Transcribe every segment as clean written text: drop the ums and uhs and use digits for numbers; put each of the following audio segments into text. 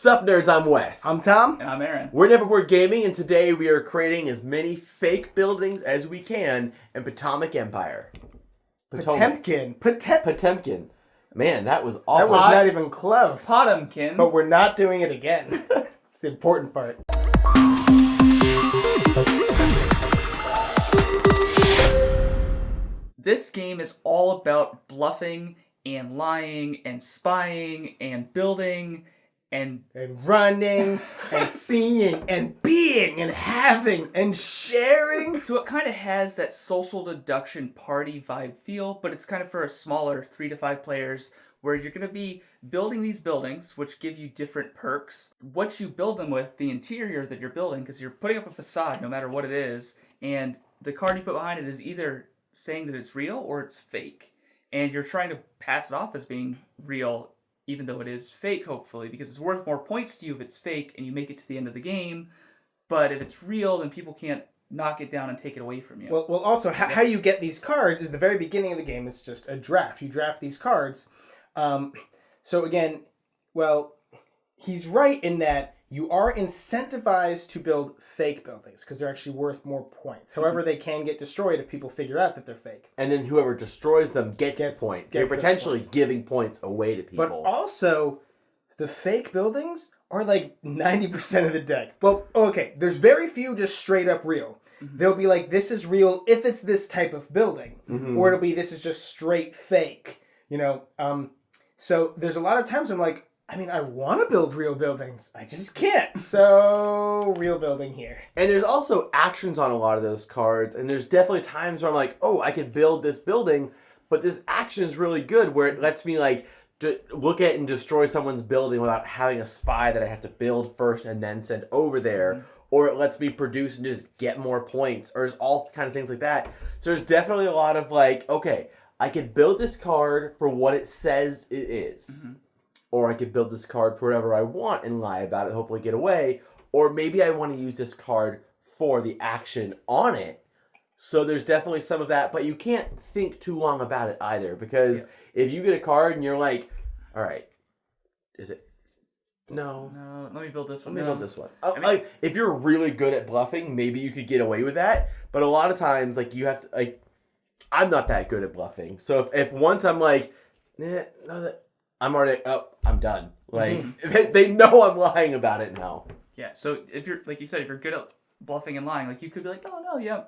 Sup nerds, I'm Wes. I'm Tom. And I'm Aaron. We're Neverword Gaming, and today we are creating as many fake buildings as we can in Potomac Empire. Potemkin. Potemkin. Man, that was awful. That was not even close. Potemkin. But we're not doing it again. It's the important part. This game is all about bluffing and lying and spying and building and running and seeing and being and having and sharing. So it kind of has that social deduction party vibe feel, but it's kind of for a smaller 3 to 5 players where you're going to be building these buildings, which give you different perks. What you build them with, the interior that you're building, because you're putting up a facade no matter what it is, and the card you put behind it is either saying that it's real or it's fake. And you're trying to pass it off as being real, even though it is fake, hopefully, because it's worth more points to you if it's fake and you make it to the end of the game. But if it's real, then people can't knock it down and take it away from you. Well, also, how you get these cards is the very beginning of the game. It's just a draft. You draft these cards. So again, well, he's right in that you are incentivized to build fake buildings because they're actually worth more points. However, they can get destroyed if people figure out that they're fake. And then whoever destroys them gets the points. So you're potentially giving points away to people. But also, the fake buildings are like 90% of the deck. Well, okay, there's very few just straight up real. Mm-hmm. They'll be like, this is real if it's this type of building. Mm-hmm. Or it'll be, this is just straight fake. You know, so there's a lot of times I'm like, I want to build real buildings. I just can't. So, real building here. And there's also actions on a lot of those cards. And there's definitely times where I'm like, oh, I could build this building. But this action is really good where it lets me like look at and destroy someone's building without having a spy that I have to build first and then send over there. Mm-hmm. Or it lets me produce and just get more points. Or there's all kind of things like that. So there's definitely a lot of like, okay, I could build this card for what it says it is. Mm-hmm. Or I could build this card for whatever I want and lie about it, hopefully get away. Or maybe I want to use this card for the action on it. So there's definitely some of that, but you can't think too long about it either. Because if you get a card and you're like, all right, is it? No, let me build this one. Let me build this one. Like, if you're really good at bluffing, maybe you could get away with that. But a lot of times, like, you have to, like, I'm not that good at bluffing. So if once I'm like, I'm already I'm done. Like, they know I'm lying about it now. Yeah, so if you're, like you said, if you're good at bluffing and lying, like, you could be like, oh, no,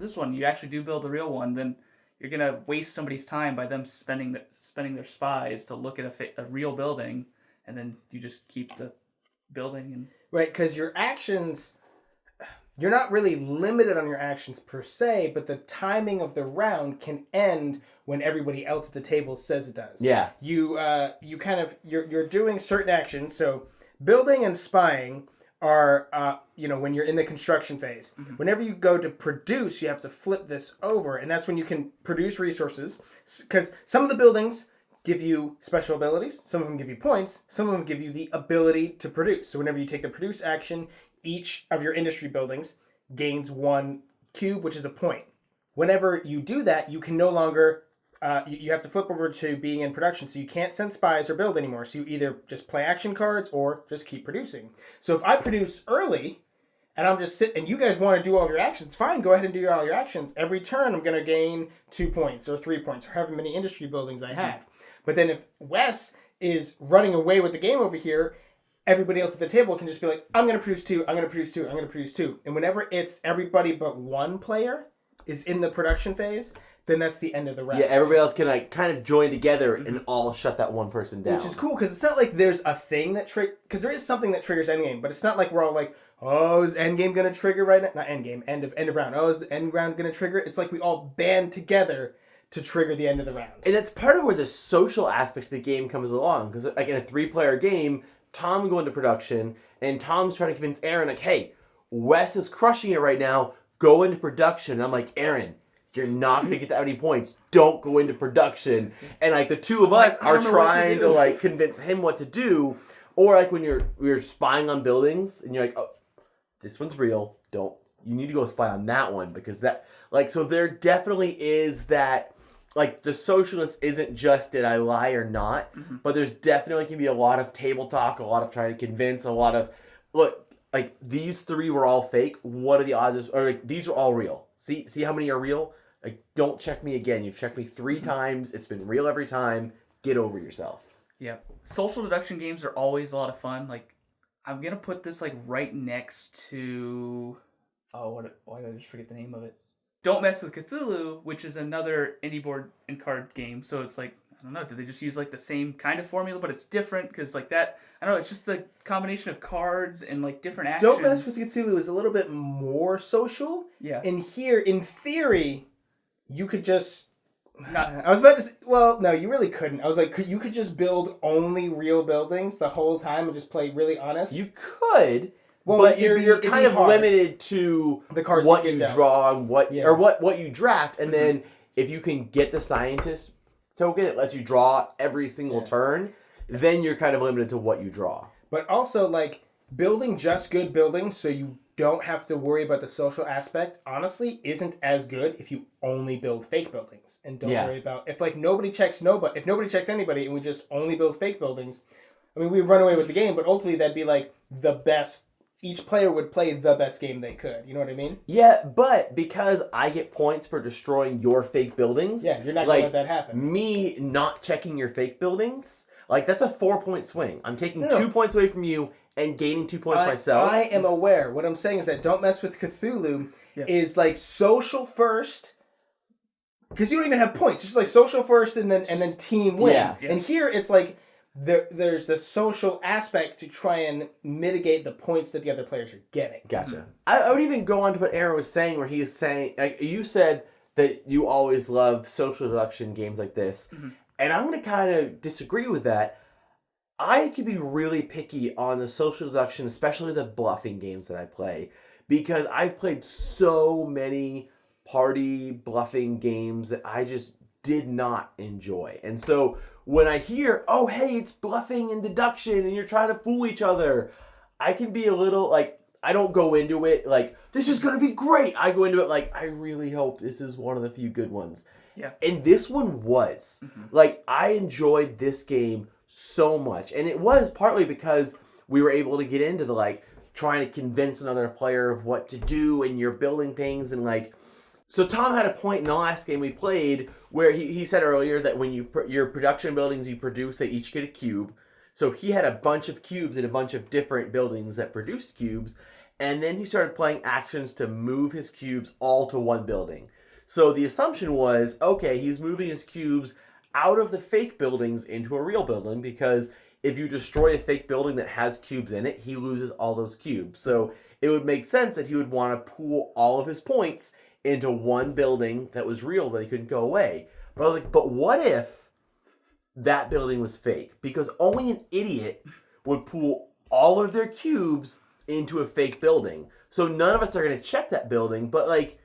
this one, you actually do build a real one, then you're going to waste somebody's time by them spending their spies to look at a real building, and then you just keep the building. And right, because your actions, you're not really limited on your actions per se, but the timing of the round can end when everybody else at the table says it does. Yeah. You're doing certain actions. So building and spying are when you're in the construction phase. Mm-hmm. Whenever you go to produce, you have to flip this over, and that's when you can produce resources. Because some of the buildings give you special abilities, some of them give you points, some of them give you the ability to produce. So whenever you take the produce action, each of your industry buildings gains 1 cube, which is a point. Whenever you do that, you can no longer, you have to flip over to being in production, so you can't send spies or build anymore. So you either just play action cards or just keep producing. So if I produce early, and I'm just sitting, and you guys want to do all of your actions, fine, go ahead and do all your actions. Every turn, I'm going to gain 2 points or 3 points, or however many industry buildings I have. But then if Wes is running away with the game over here, everybody else at the table can just be like, I'm going to produce 2, I'm going to produce 2, I'm going to produce 2. And whenever it's everybody but one player is in the production phase, then that's the end of the round. Yeah, everybody else can like kind of join together and all shut that one person down. Which is cool, because it's not like there's a thing that because there is something that triggers endgame, but it's not like we're all like, oh, is endgame going to trigger right now? Not endgame, end of round. Oh, is the end round going to trigger? It's like we all band together to trigger the end of the round. And that's part of where the social aspect of the game comes along. Because like in a 3-player game, Tom will go into production, and Tom's trying to convince Aaron, like, hey, Wes is crushing it right now. Go into production. And I'm like, Aaron, you're not going to get that many points. Don't go into production. And like the two of us are trying to like convince him what to do. Or like when you're spying on buildings, and you're like, oh, this one's real. You need to go spy on that one, because that, like, so there definitely is that like the socialist isn't just did I lie or not, but there's definitely can be a lot of table talk, a lot of trying to convince, a lot of look. Like these 3 were all fake. What are the odds? Or like these are all real. See how many are real? Like don't check me again. You've checked me 3 times. It's been real every time. Get over yourself. Yeah. Social deduction games are always a lot of fun. Like I'm gonna put this like right next to why did I just forget the name of it? Don't Mess with Cthulhu, which is another indie board and card game. So it's like I don't know, do they just use like the same kind of formula, but it's different because like that? I don't know. It's just the combination of cards and like different actions. Don't Mess with Cthulhu is a little bit more social. Yeah. And here, in theory, you could just. Not, I was about to say, well, no, you really couldn't. I was like, you could just build only real buildings the whole time and just play really honest. You could. Well, but it'd you're be kind of hard. limited to The cards what you you get down. draw and what Yeah. or what you draft, and then if you can get the scientist token, it lets you draw every single turn. Then you're kind of limited to what you draw. But also, like, building just good buildings so you don't have to worry about the social aspect, honestly, isn't as good if you only build fake buildings and don't worry about... If, like, if nobody checks anybody and we just only build fake buildings, I mean, we'd run away with the game, but ultimately that'd be, like, the best... Each player would play the best game they could. You know what I mean? Yeah, but because I get points for destroying your fake buildings... Yeah, you're not going to let that happen. Me not checking your fake buildings, like, that's a 4-point swing. I'm taking No. 2 points away from you and gaining 2 points myself. I am aware. What I'm saying is that Don't Mess with Cthulhu is like social first, because you don't even have points. It's just like social first and then team wins. Yeah. And here it's like there's the social aspect to try and mitigate the points that the other players are getting. Gotcha. I would even go on to what Aaron was saying, where he is saying, like, you said that you always love social deduction games like this, and I'm going to kind of disagree with that. I could be really picky on the social deduction, especially the bluffing games that I play, because I've played so many party bluffing games that I just did not enjoy. And so when I hear, oh, hey, it's bluffing and deduction and you're trying to fool each other, I can be a little, like, I don't go into it like, this is going to be great. I go into it like, I really hope this is one of the few good ones. Yeah. And this one was. Like, I enjoyed this game so much. And it was partly because we were able to get into the, like, trying to convince another player of what to do, and you're building things, and, like... So Tom had a point in the last game we played where he said earlier that when your production buildings you produce, they each get a cube. So he had a bunch of cubes in a bunch of different buildings that produced cubes, and then he started playing actions to move his cubes all to one building. So the assumption was, okay, he's moving his cubes out of the fake buildings into a real building, because if you destroy a fake building that has cubes in it, he loses all those cubes. So it would make sense that he would want to pool all of his points into one building that was real, that he couldn't go away. But I was like, but what if that building was fake? Because only an idiot would pool all of their cubes into a fake building. So none of us are going to check that building, but like,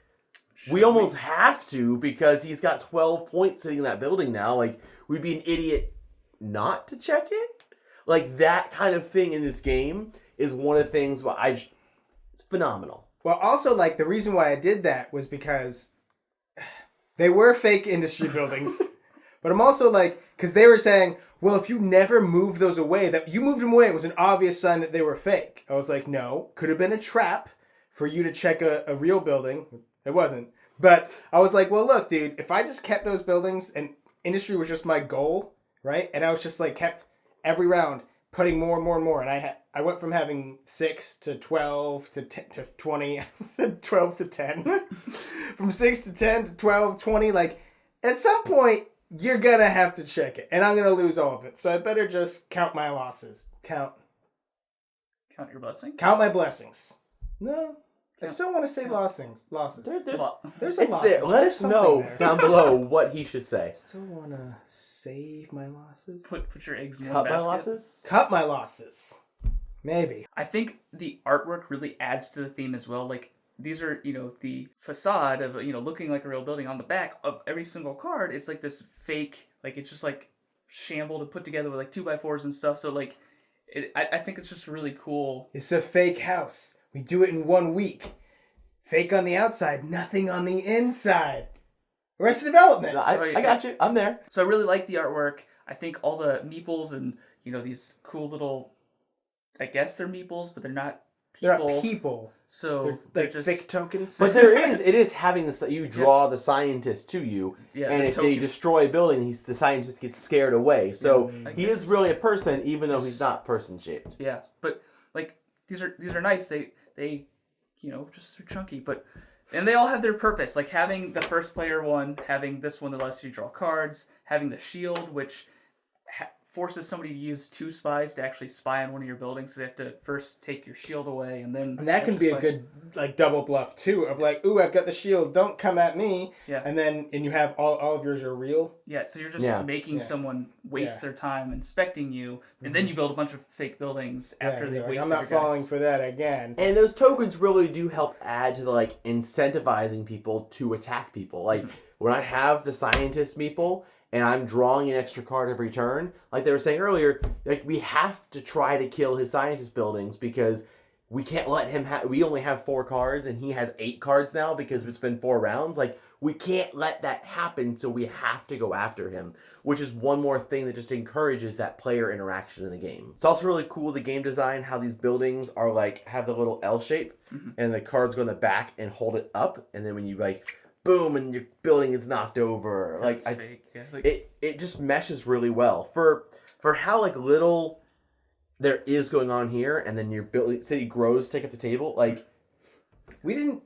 we almost have to, because he's got 12 points sitting in that building now. Like, we'd be an idiot not to check it. Like, that kind of thing in this game is one of the things where it's phenomenal. Well, also, like, the reason why I did that was because they were fake industry buildings. But I'm also like, because they were saying, well, if you never move those away, that you moved them away, it was an obvious sign that they were fake. I was like, no, could have been a trap for you to check a real building. It wasn't. But I was like, well, look, dude, if I just kept those buildings and industry was just my goal, right? And I was just like kept every round putting more and more and more. And I went from having 6 to 12 to 10 to 20. I said 12 to 10. From 6 to 10 to 12, 20. Like, at some point, you're going to have to check it. And I'm going to lose all of it. So I better just count my losses. Count your blessings? Count my blessings. No. I still want to say losses. There's a It's loss. there. Let us know there. down below what he should say. Still want to save my losses. Put your eggs in one Cut basket. my losses? Cut my losses. Maybe. I think the artwork really adds to the theme as well. Like, these are, the facade of, looking like a real building. On the back of every single card, it's like this fake, like, it's just like shambled and put together with like 2x4s and stuff. So like, I think it's just really cool. It's a fake house. We do it in 1 week. Fake on the outside, nothing on the inside. Arrested Development. No, I got you. I'm there. So I really like the artwork. I think all the meeples and, these cool little, I guess they're meeples, but they're not people. They're not people. So They're just fake tokens. But it is having this. You draw the scientist to you, Yeah, and the if they token. destroy a building, the scientist gets scared away. So he is guess. really a person, even though he's not person shaped. Yeah, but like these are nice. They just they're chunky, and they all have their purpose. Like having the first player one, having this one that lets you draw cards, having the shield, which forces somebody to use 2 spies to actually spy on one of your buildings. So they have to first take your shield away, and then... And that can be a good, double bluff, too, of ooh, I've got the shield, don't come at me. Yeah. And you have all of yours are real. Yeah, so you're just making someone waste their time inspecting you, and then you build a bunch of fake buildings after they've wasted I'm not your falling guys. for that again. And those tokens really do help add to the, incentivizing people to attack people. When I have the scientist meeple... and I'm drawing an extra card every turn, like they were saying earlier, we have to try to kill his scientist buildings because we can't let him we only have 4 cards and he has 8 cards now because it's been 4 rounds. We can't let that happen, so we have to go after him, which is one more thing that just encourages that player interaction in the game. It's also really cool, the game design, how these buildings are have the little L shape, and the cards go in the back and hold it up, and then when you boom, and your building is knocked over. Fake. Yeah, It just meshes really well for how little there is going on here, and then your city grows to take up the table. We didn't,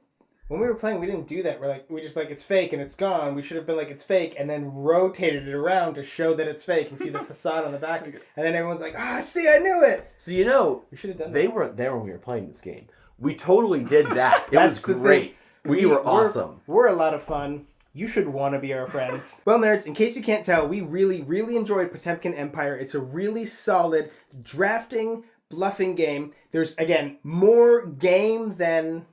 when we were playing, we didn't do that. We just it's fake and it's gone. We should have been it's fake, and then rotated it around to show that it's fake and see the facade on the back, and then everyone's see, I knew it. So we should have done. They weren't there when we were playing this game. We totally did that. It was great. We were awesome. We're a lot of fun. You should want to be our friends. Well, nerds, in case you can't tell, we really, really enjoyed Potemkin Empire. It's a really solid drafting, bluffing game. There's, again, more game than...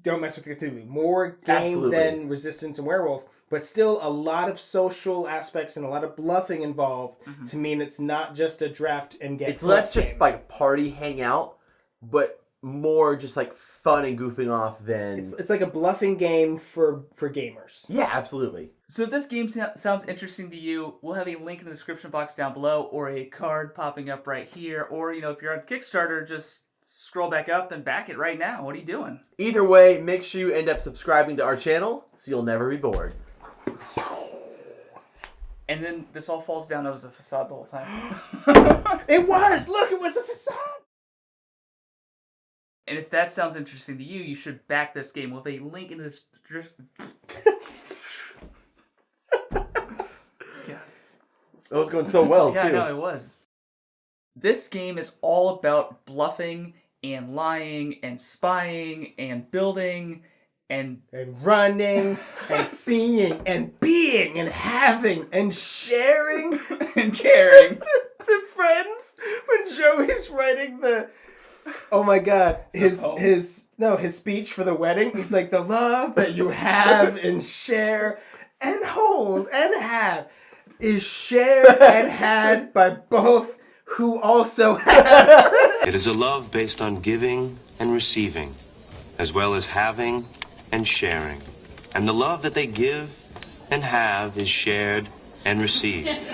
Don't Mess with Cthulhu. More game than Resistance and Werewolf. But still a lot of social aspects and a lot of bluffing involved to mean it's not just a draft and get... It's less just party, hang out, but... more just fun and goofing off than... It's like a bluffing game for gamers. Yeah, absolutely. So if this game sounds interesting to you, we'll have a link in the description box down below, or a card popping up right here, or, if you're on Kickstarter, just scroll back up and back it right now. What are you doing? Either way, make sure you end up subscribing to our channel so you'll never be bored. And then this all falls down as a facade the whole time. It was! Look, it was a facade! And if that sounds interesting to you, you should back this game with a link in the description. That was going so well, Yeah, too. no, it was. This game is all about bluffing and lying and spying and building and running and seeing and being and having and sharing and caring. The friends when Joey's writing the... Oh my God! His speech for the wedding. He's the love that you have and share and hold and have is shared and had by both who also have. It is a love based on giving and receiving, as well as having and sharing. And the love that they give and have is shared and received.